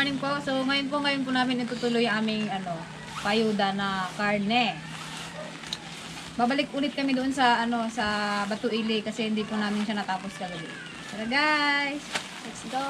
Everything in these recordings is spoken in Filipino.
morning po. So ngayon po namin itutuloy ang aming payuda na karne. Babalik ulit kami doon sa sa Batuili kasi hindi po namin siya natapos kagabi. Tara guys, let's go.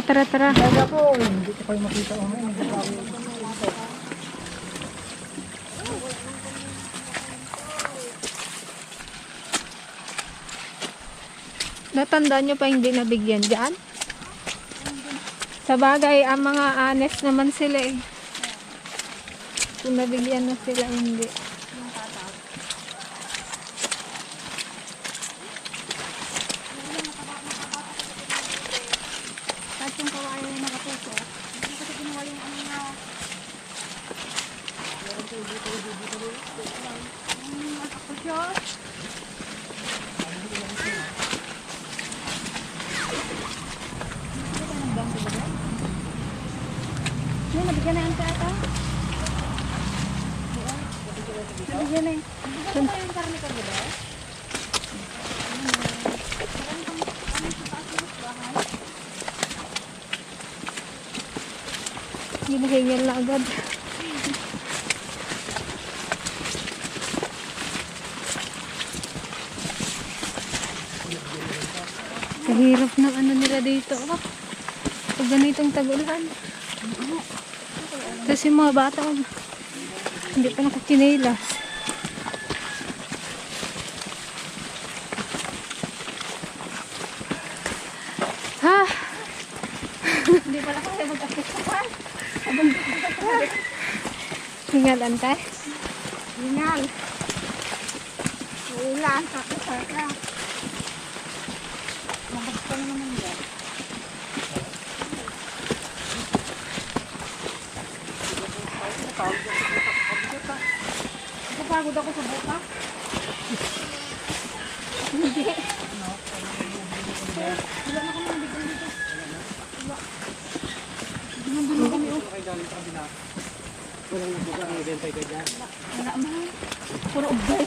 Tara. Kaya po, hindi ko kayo makita o Natandaan nyo pa hindi nabigyan dyan? Sa bagay, ang mga honest naman sila eh. Kung nabigyan na sila, hindi. Kahit yung kawain na nakapuso, hindi kasi ginawa yung nabigyan na yung tata? Nabigyan na yung... Nabigyan na yung karne ka ba? Ginahingan na agad. Kahirap ng nila dito. Pag ganitong tag-ulan. Kasi mga bata hindi pa nakakinilas. Ha? Hindi pala kasi magkakitapan. Hingalan ka? Hingal. Ulan, kakasaka. Mahal ka naman yan. Napagod ako sa buka. Hindi. Wala na kami nabigyan dito. Wala. Nandun kami o. walang nagbuka ang ibentay ka dyan. Wala man. Puro ubay.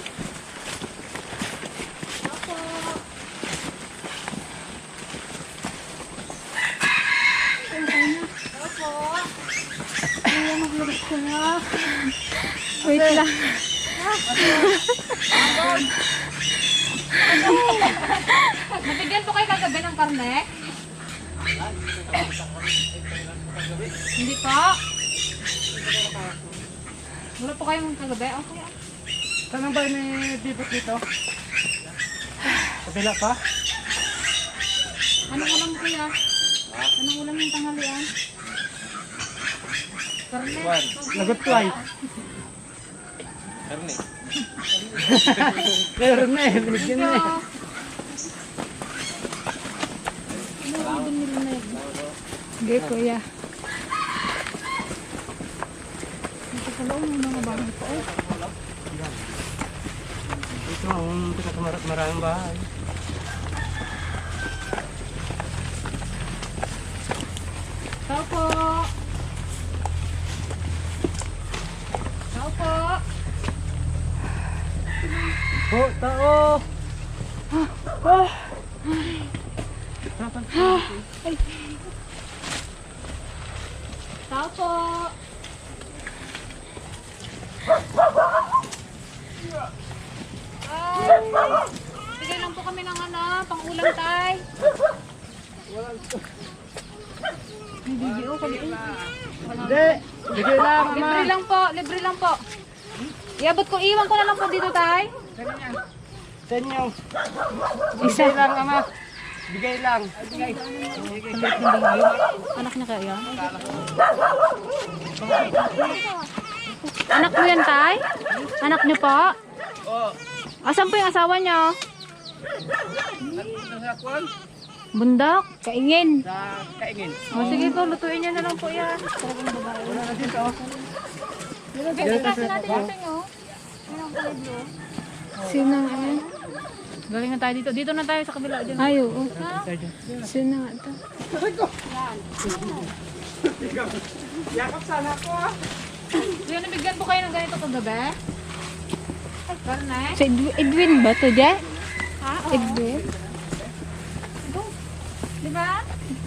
Wait lang. Nabigyan po kayo kagabi ng karne? Hindi po. Wala po kayong kagabi? Okay. Saan ang bahay may bibot dito? Kabila pa? Anong ulam kuya? Anong ulam yung tanghalian? Karne? Nagutway. Karne. Meron na eh, binigyan na eh. Sige, kuya. Ito sa loob ng mga bahay po. Ito ang pinakamaraming bahay. Tao po! Tao po! Oh, tao! Tao po! Ay! Bigay lang po kami ng pang-ulam tay. May video ko dito. Hindi! Bigay lang, ama! Libre lang po. Iabot ko, iwan ko na lang po dito tay. Sa inyo. Bigay lang, ama. Bigay lang. Anak niya kaya yan? Anak mo yan tay? Anak niyo po? Oo. Asan po yung asawa niyo? Sa kwan? Bundok, kaingin. Sa kaingin. O sige po, lutuin niyo na lang po yan. Talagang babae. Wala na dito. Kasi natin yung tingo. Sino nga yan? Galing na tayo dito. Dito na tayo sa kabila. Dyan. Ay, oo. Sino nga ito? Yakap sana ako ah. Kuya, nabigyan po kayo ng ganito kagabi? Karne? Si Edwin ba ito, Jay? Edwin? Di ba?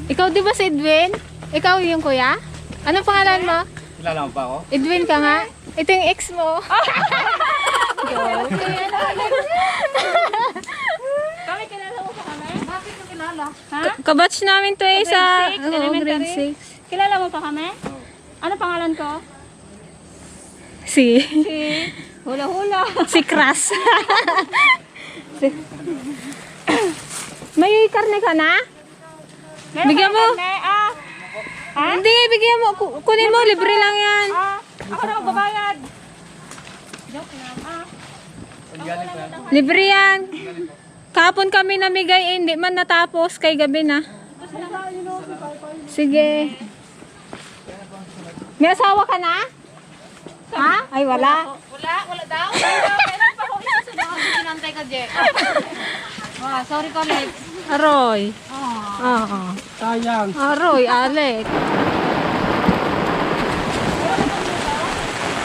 Ikaw di ba si Edwin? Ikaw yung kuya? Anong pangalan mo? Kilala mo pa ako? Edwin ka nga? Ito yung ex mo. Kami, kilala mo pa kami? Bakit mo kilala? Ha? Kabatch namin to eh sa Grade 6, elementary? grade 6. Kilala mo pa kami? Ano pangalan ko? Si Hula-hula. si Kras. May karne ka na? Bigyan mo. Hindi, bigyan mo. Kunin mo, libre lang yan. Ako na magbabayad. Libre yan. Kahapon kami namigay, hindi man natapos kay gabi na. Sige. May asawa ka na? Ha? Ay, wala. Wala daw. Kailan pa kung isusunod ako sinantay ka, Je? Sorry ko, Lex. Aroy. Oh. Oo. Sayang. Aroy, Alex.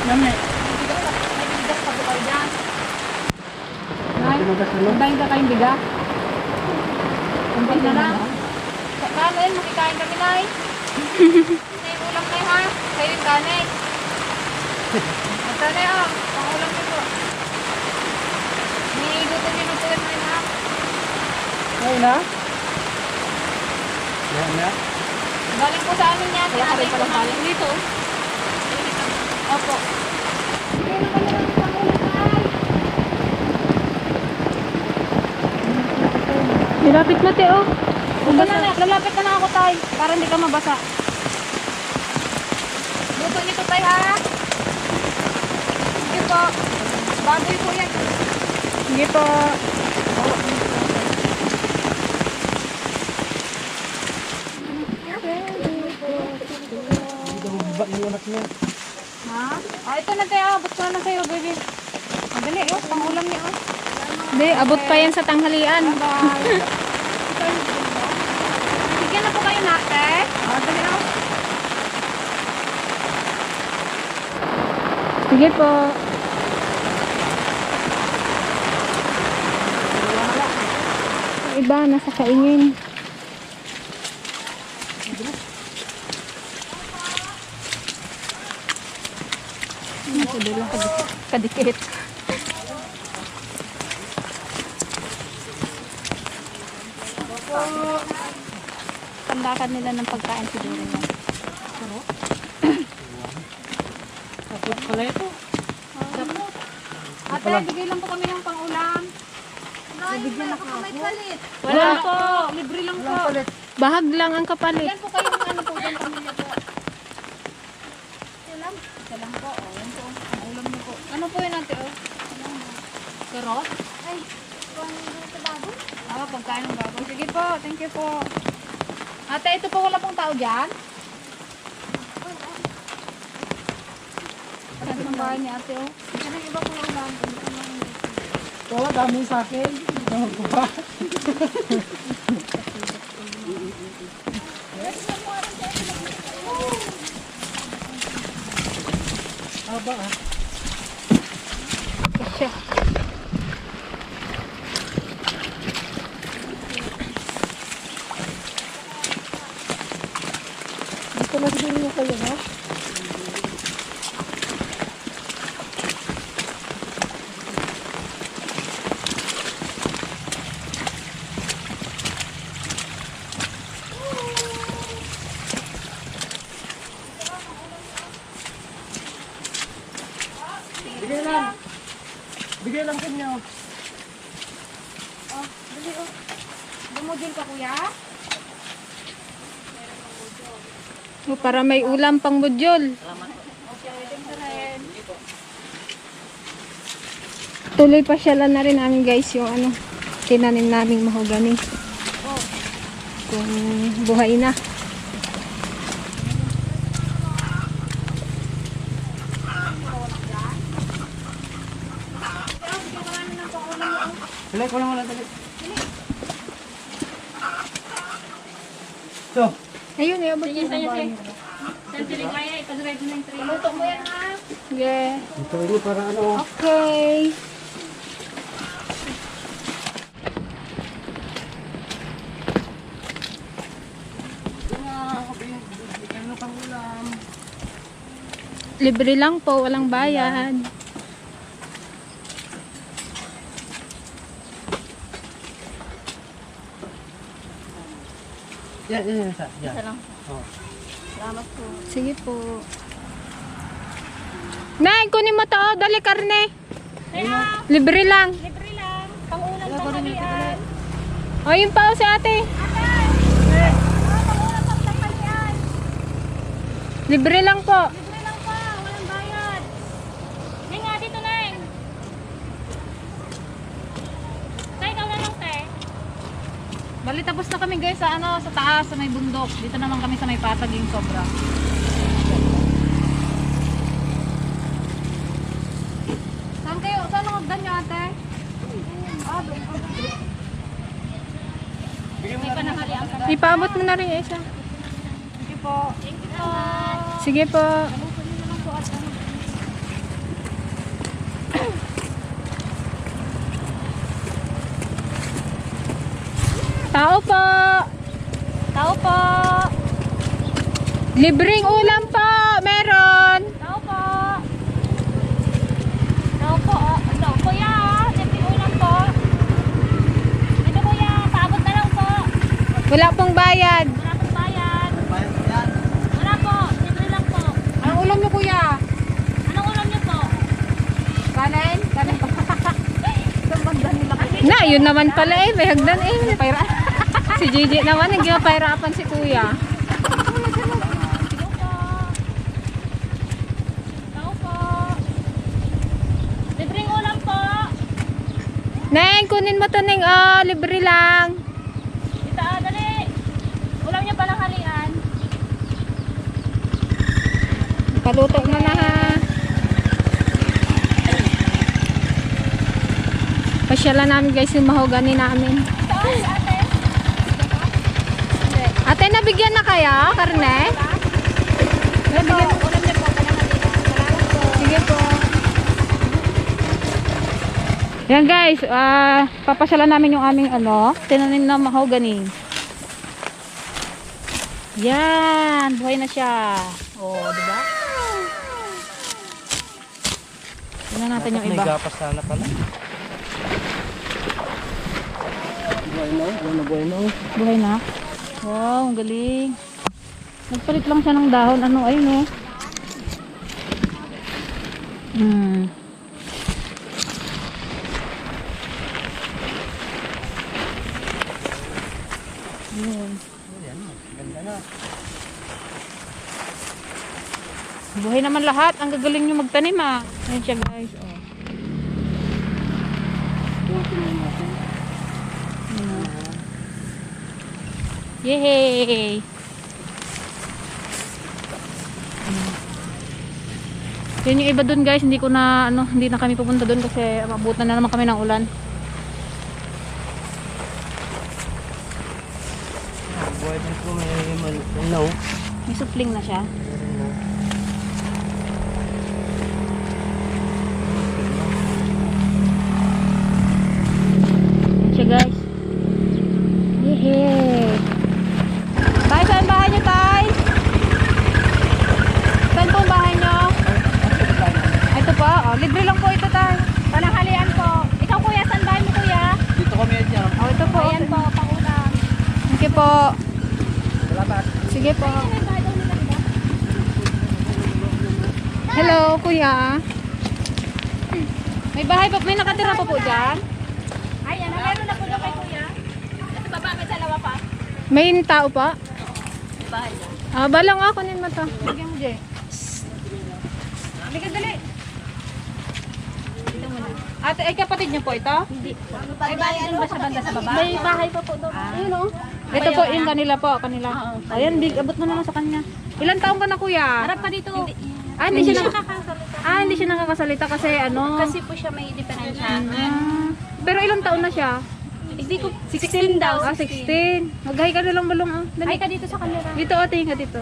Nami. Bigas pa po kayo dyan. Nay, Tumagas ano? antayin ka kayong bigas. Kunti na lang. Kanin, makikain kami, Nay. Nay, ulam na ha. Kayo yung kanin. Ito na yun. Pangulam niyo po. Niigutom niyo na po yun, Nay, ha. Ay na? Yan na. Galing po sa amin yan. Wala ka rin palang galing dito. Opo. Nilapit mo, Teo. Lalapit na ako, Tay. Para hindi ka mabasa. Luto nito, Tay, ha? Sige po. Baboy po yan. Sige po. Dito mo bibak yung anak niya. Ha? Ito na, Tay. Abot ko na sa'yo, baby. Ang dali, oh. Pangulam niya, oh. Hindi, abot pa yan sa tanghalian. Bye. Bigyan na po kayo natin. Dali, oh. Sige po. Yung iba, nasa kaingin. Kadulang kadikit. Tandakan nila ng pagkain siguro yan. Tapos pala ito. Ate, bigay lang po kami ng pang-ulam. Bigyan na po. Wala po. Libre lang po. Bahag lang ang kapalit. Yan po kayo ng ano po, dyan pamilya po. Isa lang po, oh. Yan po, ang ulam niyo po. Ano po yun, ate, oh? Karot? Ay, baboy? Pagkain ng baboy. Sige po, thank you po. Ate, ito po wala pong tao dyan? Saan ang bahay ni ate, oh? Yan ang iba pong ulam. Ito, dami sa akin. Ewan ko ba? Aba ah. Kasi. Dito na siguro yung kayo, no? Bigay lang. Bigay lang kanyo. Oh, dali, oh. Dumudil ka, kuya? Oh, para may ulam pang budyol. Okay, thank you rin. Tuloy pasyalan na rin namin guys yung ano, tinanim naming mahogani. Kung buhay na. Dali, kulang wala dali. So, Ayun, iabot Sige, yung sige, babae. sige. Sensiri kaya, ipag-drive mo na yung train. Luto mo yan ha. Sige. ito ini para ano. Okay. Ano pang ulam? Libre lang po, walang bayad. Yan, isa. Yan. Isa lang. Oh. Salamat po. Sige po. Nay, kunin mo to. Dali karne. Libre lang. Libre lang. Pangulam tanghalian. O, yun pa o si ate. Pangulam tanghalian. Libre lang po. Libre lang pa. Walang bayad. Hindi nga dito na eh. Tay, ikaw na lang, te. Bali, tapos na kami guys sa ano, sa taas, sa may bundok. Dito naman kami sa may patag yung sobra. Saan kayo? Saan ang hagdan nyo, ate? Ah, doon ka. May panahalian ka na. Ipaabot mo na rin yung isa. Sige po. Thank you po. Sige po. Nabukunin na lang po at ano. Tao po. Tao po. Libreng ulam po. Meron. Tao po. Tao po. Ano, kuya, libre ulam po. Ito kuya, paabot na lang po. Wala pong bayad. Wala pong bayad. Bayad yan. Wala po, libre lang po. Anong ulam niyo kuya? Anong ulam niyo po? Kanin? Kanin po. Sambanda nila kasi. Na, yun naman pala eh. May hagdan eh. Payra. Si Gigi naman, hindi mapahirapan si kuya. Tao po. Tao po. Libreng ulam po. Neng, kunin mo to Neng. Oh, libre lang. Dito, dali. Ulam niyo pa ng halian. Paluto mo na ha. Pasyalan namin guys yung mahogani namin. Ito, ate. Ate, nabigyan na kaya, karne? Nabigyan. Ulam niyo po pa ng halian. Salamat po. Sige po. Yan guys, papasyalan namin yung aming ano, tinanim na mahogani. Yan, buhay na siya. Oh, di ba? Tingnan natin yung May iba. gapas sana pala. Buhay na. Buhay na. Wow, ang galing. Nagpalit lang siya ng dahon. Ano, ayun oh. Yun. Ganda na. Buhay naman lahat. Ang gagaling nyo magtanim ah. Ayun siya guys. Oh. Yay! Yan yung iba dun guys, hindi ko na ano, hindi na kami pupunta dun kasi mabutan na naman kami ng ulan. Buhay din po may ano. May supling na siya. Yan siya guys. Yay! Tay, saan bahay niyo tay? Saan po ang bahay niyo? Ito po, oh, libre lang po ito tay. Pananghalian po. Ikaw kuya, saan bahay mo kuya? Dito kami yan siya. Oh, ito po. Ayan po, pangulam. Sige po. Salamat. Sige po. Hello, kuya. May bahay pa, may nakatira pa po dyan? Ay, ano, meron na po doon kay kuya. Nasa baba, may dalawa pa. May tao pa? May bahay na. Ah, balang ako kunin mo to. Bigyan mo, Jay. Bigyan, dali. Dito muna. Ate, ay kapatid niyo po ito? Hindi. Ay, bahay doon ba sa banda sa baba? May bahay pa po doon. Ayun o. Ito po, yung kanila po, kanila. Ayan, big, abot mo naman sa kanya. Ilan taong ka na, kuya? Harap ka dito. Hindi siya hindi siya nakakasalita kasi ano. Kasi po siya may diferensya. Pero ilang taon na siya? Hindi ko 16 daw. 16. Mag-hi ka na lang balong. Ay ka dito sa camera. Dito, tingin ka dito.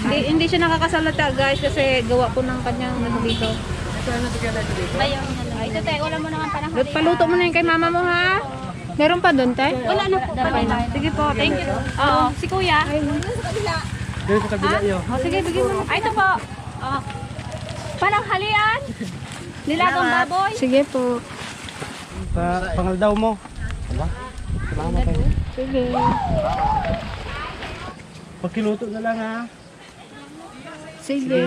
Hindi siya nakakasalita, guys, kasi gawa po ng kanyang ano dito. Bayaw niya lang. Ay, ito te, wala mo naman panahon. Paluto mo na yung kay mama mo, ha? Meron pa doon, te? Wala na po. Sige po, thank you. Oo, si kuya. Doon sa kabila yun. Sige, bigyan mo. Ay, ito po. Pananghalian. Nilagang baboy. Sige po. Pangaldaw mo. Diba? Salamat kayo. Sige. Pagkiluto na lang ha. Sige.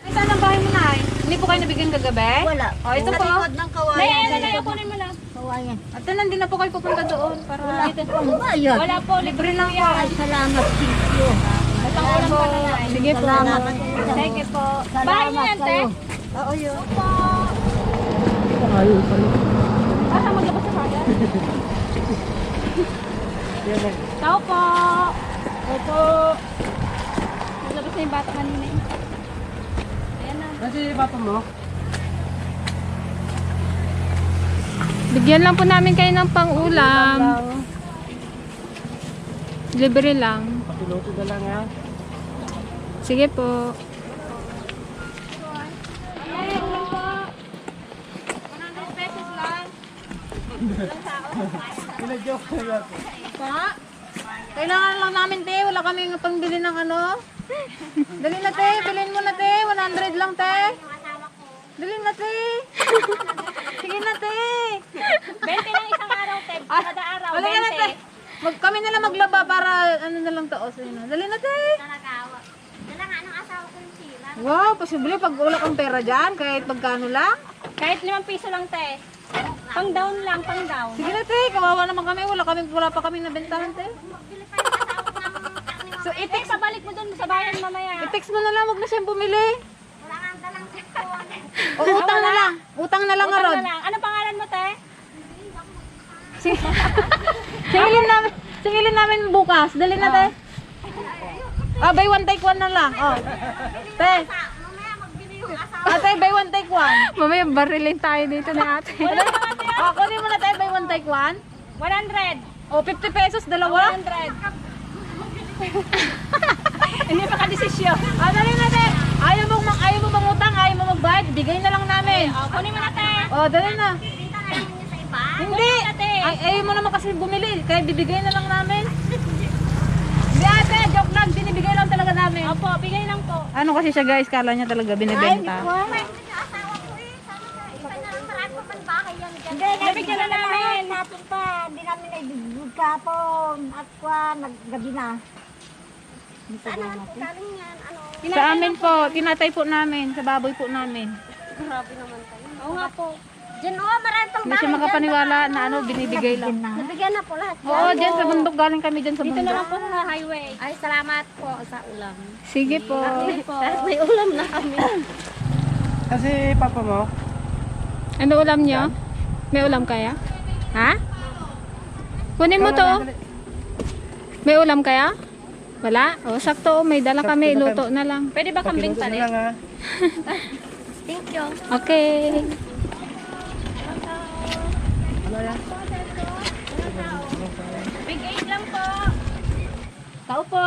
Ay, saan ang bahay mo na ay? Hindi po kayo nabigyan kagabi? Wala. Oh, ito po. Ng kawayan. Nay, kunin mo lang. Kawayan. At hindi na po kayo pupunta doon. Para Ang bayad. Wala po, libre lang yan. Ay, salamat. Thank you. Matang ulam pa na nay. Sige po. Salamat. Sige po. Bahay niyo yan, te. Oo, yun. Asa maglabas sa kaya? Tao po. Opo. Naglabas na yung bata kanina. Ayan na. Kasi papa mo. Bigyan lang po namin kayo ng pang-ulam. Libre lang. Pagkiluto na lang ha. Sige po. Ay, ulam po. 100 pesos lang. Pinajoke na lang. Pa? Kailangan lang namin, te. Wala kami pangbili ng ano. Dali na, te. Bilhin mo na, te. 100 lang, te. Dali na, te. Sige na, te. 20 lang isang araw, te. Kada araw, Wala ka na, te. 20. Kami na lang maglaba para ano na lang to. O, sige na. Dali na, te. Wow, posible pag wala kang pera dyan, kahit magkano lang. Kahit 5 piso lang, te. Pang down lang, pang down. Sige na, te. Kawawa naman kami. Wala pa kami nabentahan, te. So, Te, pabalik mo dun sa bayan mamaya. i-text mo na lang. Huwag na siyang bumili. O, utang na lang. Utang na lang, Utang Arod. na lang. Ano pangalan mo, te? Singilin namin bukas. Dali na, te. Buy one, take one na lang. Oh. Te. Ate, buy one, take one. Mamaya barilin tayo dito na ate. Kunin mo na tayo, buy one, take one. 100. O, 50 pesos, dalawa. 100. Hindi pa ka-desisyon. Dali na, te. Ayaw mo mangutang, ayaw mo magbayad. Bigay na lang namin. Kunin mo na, te. Dali na. Hindi. Ate. Ayaw mo naman kasi bumili. Kaya bibigay na lang namin. Hindi, ate. Joke lang. Binibigay lang talaga namin. Opo, bigay lang po. Ano kasi siya, guys? Kala niya talaga binibenta. Hindi, Nabigyan na namin. natin pa. Hindi namin naibigod kapon. At kwa, naggabi na. Sa amin po. Tinatay po namin. Sa baboy po namin. Oo nga po. Diyan o, marami pang Hindi siya makapaniwala na ano, binibigay lang. Nabigyan na po lahat. Oo, dyan sa bundok. Galing kami dyan sa Dito na lang bundok. po sa highway. Ay, salamat po sa ulam. Sige po. May ulam na kami. Kasi papa mo. Ano ulam niyo? May ulam kaya? Ha? Kunin mo to. May ulam kaya? Wala? O, sakto. May dala kami. Iluto na lang. Pwede ba kambing Pagkiluto na palit? lang ha. Thank you. Okay. Big 8 lang po. Tao po.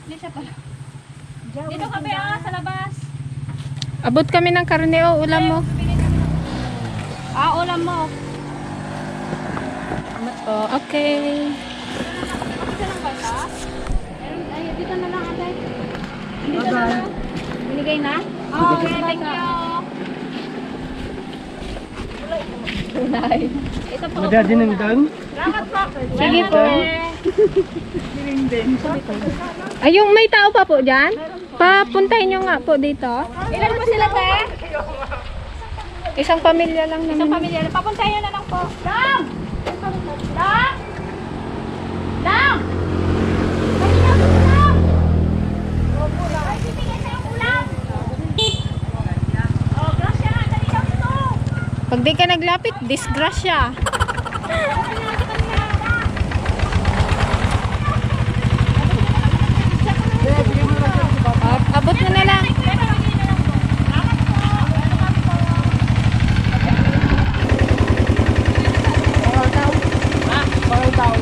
Hindi siya pala. Dito kami sa labas. Abot kami ng karne o ulam mo. Ulam mo. O, okay. Dito lang ba ito? Ay, dito na lang ate. Dito na lang. Binigay na? Okay, thank you. Ito po. Madadinengdan. Salamat po. Sige po. Ay, yung may tao pa po dyan? Papuntahin nyo nga po dito. Ilan po sila, te? Isang pamilya lang Isang naman. pamilya. Papuntahin na lang po. Dam! Dam! Dam! Dam! Hindi ka naglapit, disgrasya. Abot mo na lang.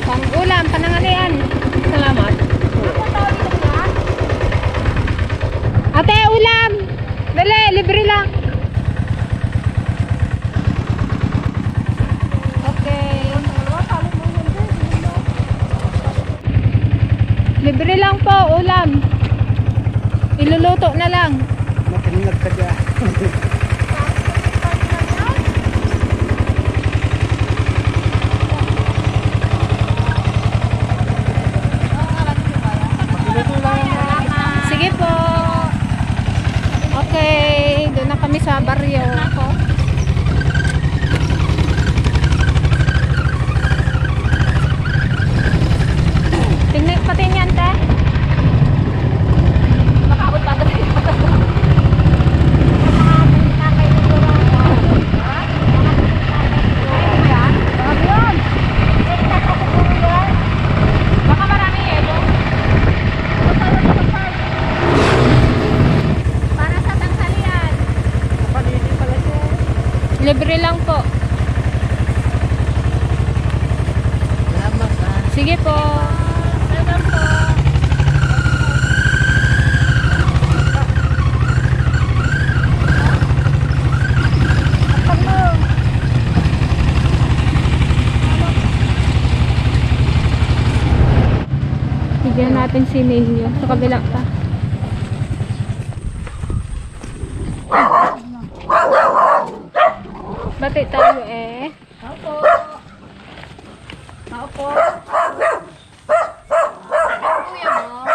Pang ulam, panangalian. Salamat. Ate, ulam! Dali, libre lang. Okay. Libre lang po, ulam. Iluluto na lang. Matinag ka dyan. Sige po. Okay, doon na kami sa baryo. Tingnan pati niyan, te. Makaabot pa ito. Baka marami yelo. Para sa tanghalian. Libre lang po. Sige po. Welcome po. Bigyan natin si Nelio sa kabila pa. Bati tayo eh. Opo. Kuya mo.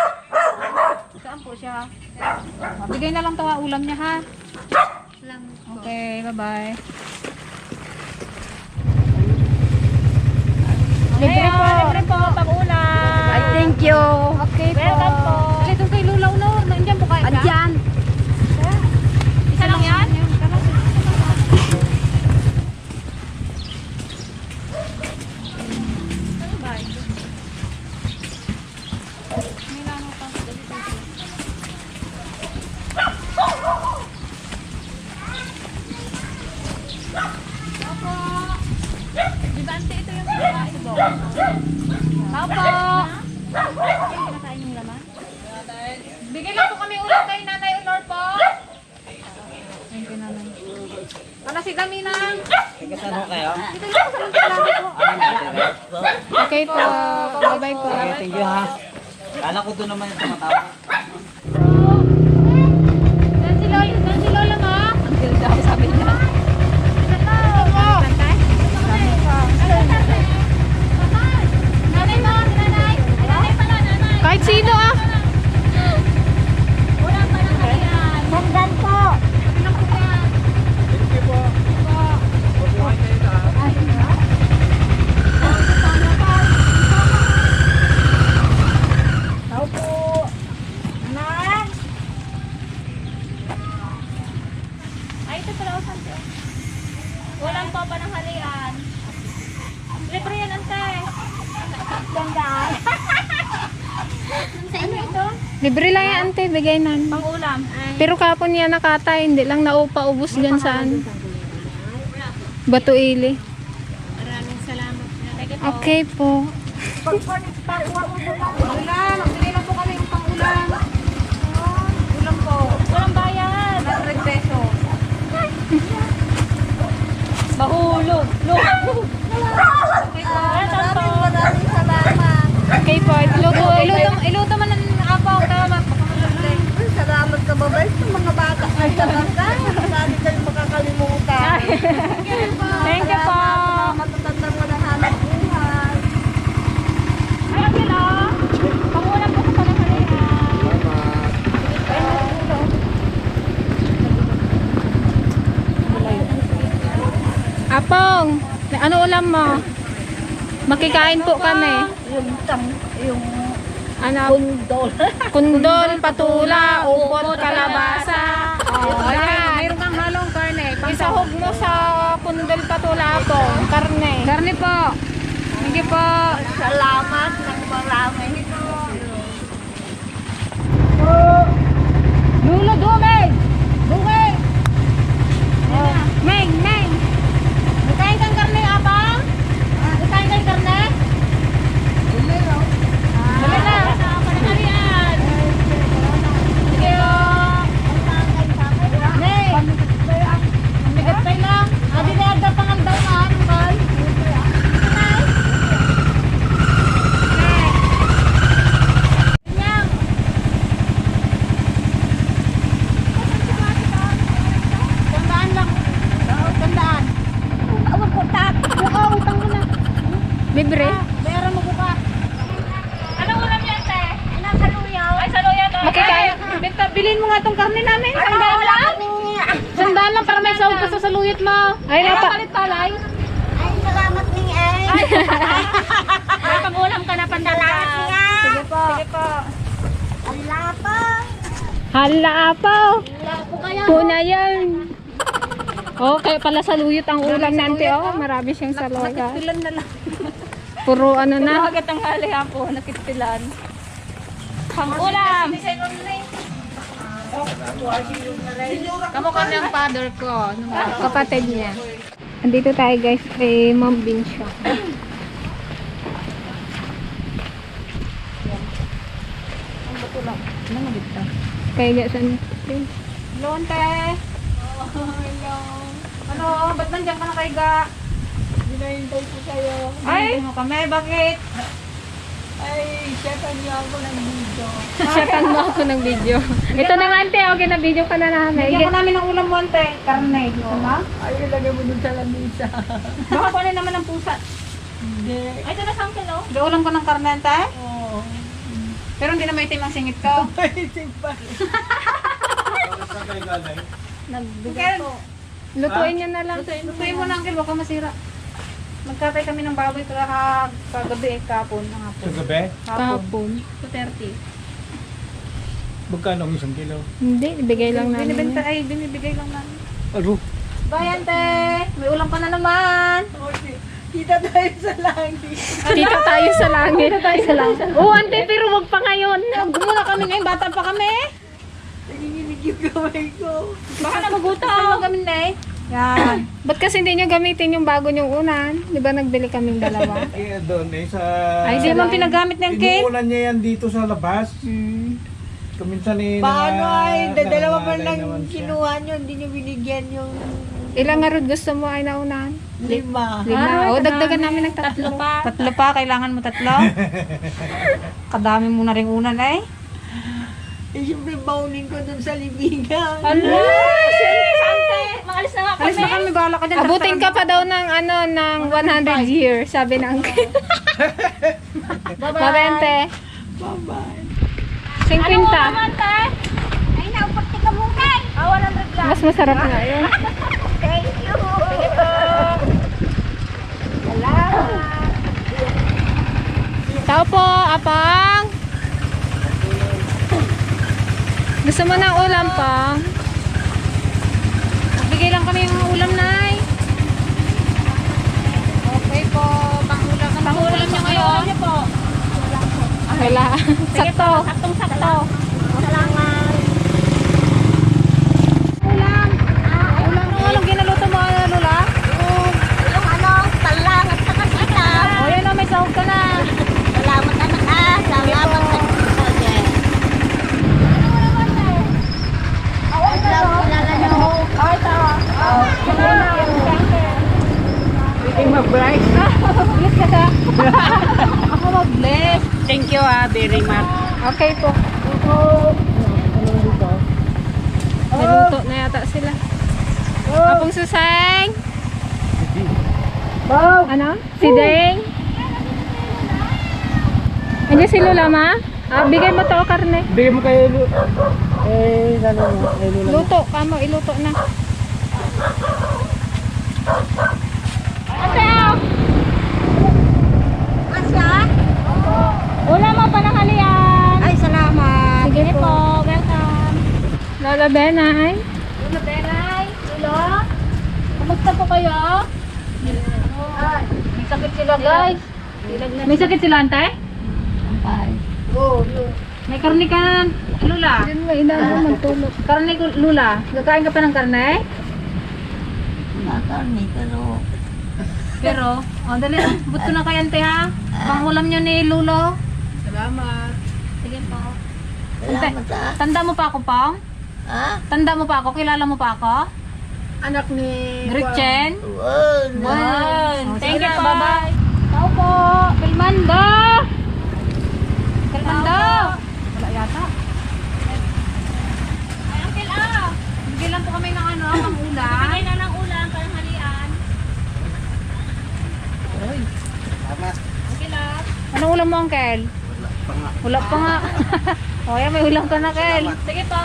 Saan po siya? Bigay na lang tawa ulam niya ha. Okay, bye-bye. Libre po, pag-ulam. Ay, thank you. Okay po. Welcome po. Dali doon kay Lulaw no. Nandiyan po kayo ka? Andyan. Isa lang yan? Di ba ante ito yung kakain mo? Tao po. Kinakain yung laman? Bigay lang po kami ulam kay Nanay Honor po. Thank you, Nanay. Para si Daminang. Kasano kayo? Dito lang po sa lagi po. Okay po. Bye-bye po. Thank you ha. Kala ko doon naman yung tumatawa. Dan si Lola mo. Ang ganda ako sabi niya. Nanay mo, nanay. Nanay pala, nanay. Kahit sino ah. Wala pa ng kalian. Sandan po. Thank you po. Mabuhay kayo ta. Tao po. Anak. Ay, ito pala o sante. Walang pa ng halian. Libre yan, ante. Sandan. Sa inyo ito? Libre lang yan, ante. Bigay na. Pang-ulam. Pero kapon niya nakatay. Hindi lang naupa-ubos dyan saan. Batuili. Maraming salamat. Thank you po. Okay po. Ulam. Bigay lang po kami yung pang-ulam. Ulam po. Walang bayad. 100 pesos. Mahulog. Look. Maraming salamat. Okay po. Iluto man ng apaw. Tama. Salamat sa babay sa mga bata. Ay, talaga. Marami kayong makakalimutan. Thank you po. Matatandang walang hanap buhay. Ayun sila. Pang-ulam po sa panahalian. Apong, ano ulam mo? Makikain po kami. Yung Ano? kundol. Kundol, patula, upot, kalabasa. Oh, ayan. Mayroon kang halong karne. Isahog mo sa pundol pa to lapong. Karne. Karne po. Thank you po. Salamat ng marami. Lulo, dumeng! Dumeng! Meng, meng! Nakain kang karne, abang? Nakain kang karne? Dali na. Panahalian. Sige, oh. Nay! Ang bigat pa lang. Adi na agad pangandaw na. Anong bal? Tandaan lang. Tandaan. Awag ko, utang mo na. Libre. Bayaran mo buka. Anong ulam yan, te? Nakaluyaw. Ay, saluyan to. Makikaya. Benta, bilhin mo nga tong karne namin. Sandaan lang. Sandaan lang para may sahod ka sa saluyot mo. Ay, napa. Palit palay. Ay, salamat ning eh. May pag-ulam ka na pandala. Sige po. Sige po. Wala pa. Hala apaw. Puna yan. Okay, pala saluyot ang ulam nante oh. Marami siyang saluyot. Pilan na lang. Puro ano na. Bakit ang hali po, nakitilan. Pang-ulam. Kamukha ng father ko. Kapatid niya. Andito tayo guys kay Ma'am Binsyo. Kaya sa Lonte. Ano? Ba't nandiyan ka na kay Ga? Hinahintay ko kayo. Ay! Mo kami, bakit? Ay, chatan niyo ako ng video. Shatan mo ako ng video. Ito na nga ante, okay na video ka na namin. Bigyan ko namin ng ulam mo, ante. Karne. Gusto mo? Ay, ilagay mo dun sa lamisa. Baka kunin naman ng pusa. Hindi. Ay, ito na sample, oh. Gaulam ko ng karne, ante. Oo. Pero hindi na may itim ang singit ko. Paitin pa. Ken, Lutuin niyo na lang. lutuin mo na, Uncle. Baka masira. Magkatay kami ng baboy kagabi kapon. Ng hapon. Sa gabi, Kahapon. 230. magkano ang isang kilo? Hindi, ibigay lang namin. Binibenta, Yan. ay, binibigay lang namin. Aro, Bye, ante. May ulam ka na naman. Okay. Kita tayo sa langit. Dito tayo sa langit. Dito tayo sa langit. Oo, ante, pero wag pa ngayon. Gumuna kami ngayon. Bata pa kami. Nanginginig yung kamay ko. Baka nagugutom. kami na eh. Yan. Ba't kasi hindi nyo gamitin yung bago nyong unan? Di ba nagbili kaming dalawa? eh doon eh sa... Ay, Hindi man pinagamit ng Ken. Inuulan niya yan dito sa labas. Hmm. Kaminsan eh... Paano ay, dalawa pa nangangalay lang naman siya. kinuha nyo, hindi nyo binigyan yung Ilang nga Rod gusto mo ay naunan? 5. 5. O, dagdagan namin ng tatlo. Tatlo pa. Kailangan mo tatlo. Kadami mo na rin unan eh. Eh, siyempre baunin ko dun sa libingan. Sante, maalis na nga kami. Alis na kami. Bahala ka dyan. Abutin ka pa daw ng ano ng 100 years, sabi ng uncle. Babente. Bye-bye. 50. Naman, te? Ay, naupagti ka muna. 100 lang. Mas masarap nga yun. Thank you. Salamat. Tao po, apang. Gusto mo ng ulam pa? Bigay lang kami yung ulam, Nay. Okay po. Pangulam. Pangulam nyo ngayon. Ano po? Wala. Sakto. Saktong-sakto. Salamat. Ulam. Ulam. Ulam ginaluto mo, Lula? Yung ano, talang at saka sitaw. O, yan o. May sahog ka na. Salamat anak ah. Salamat sa okay. Bless ka sa. Ako mag-bless. Thank you, very much. Okay po. Naluto na yata sila. Apong suseng. Ano? Si Deng. Andiyan si Lola ma? Ah, bigay mo to karne. Bigyan mo kay lalo mo, kay Lula. Luto, kamo iluto na. Ate, Asya? ulam mo pananghalian. Ay, salamat. Sige Sige po. po, welcome. Lola Benay. Lula, Benay. Lula. Kamusta po kayo? May sakit sila guys. May sakit sila ante? May karne ka Lula? Yun nga, inaano magtulog. Karne ko Lula? Kakain ka pa ng karne? Nakarni, Pero, dali, buto na kayo ante ha. Pangulam nyo ni Lulo. Salamat. Sige po. salamat ah. Tanda mo pa ako, Pong? Ha? Tanda mo pa ako? Kilala mo pa ako? Anak ni... Gretchen? Wow, Thank you po. Bye-bye. Tao po. Pilmando. Pilmando. Wala yata. Ay, Uncle ah! Bigyan lang po kami ng ano, pang ulam. Bigay na ng ulam, tanghalian. Tama. Uncle ah. Anong ulam mo, Uncle? Wala pa nga. O, yan, may ulam ka na, Kel. Sige po.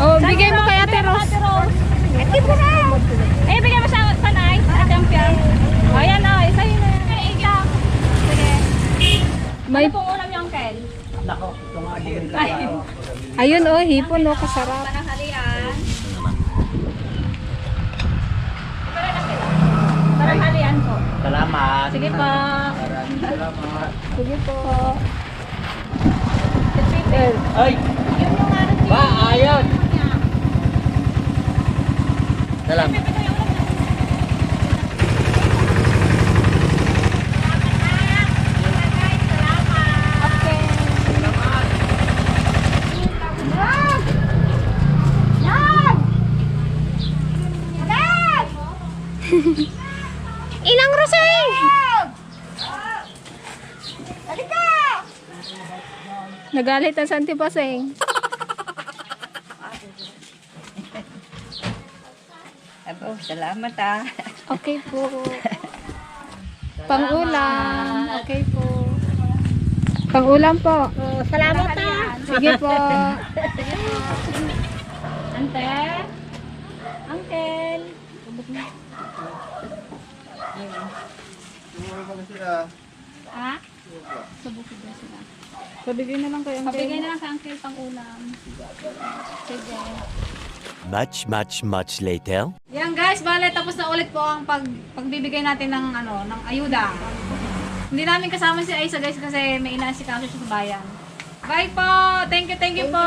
Oh, bigay mo kay Ate Rose. Eh, bigyan mo sa panay. Sa champion. O, yan o. Isa yun na yan. Eh, isa. Sige. May, Ano pong ulam yung Uncle? Nako, ito nga din. ayun oh, hipon oh, kasarap. Tanghalian. Tanghalian po. Salamat. Sige po. Salamat. Sige po. Ay! Yun yung ano si... Ba, ayun! Salamat. Inang Roseng! Nagalit ang Santi Paseng. Abo, salamat ah. Okay po. Pangulam. Okay po. Pangulam po. Salamat ah. Sige po. Ante. Uncle. Ha? Pabigay na lang kayo. Pabigay na lang sa Uncle pang ulam. Sige. Much later. Yan guys, bale, tapos na ulit po ang pagbibigay natin ng, ng ayuda. Hindi namin kasama si Aisa guys kasi may inaasikaso siya sa bayan. Bye po! Thank you po!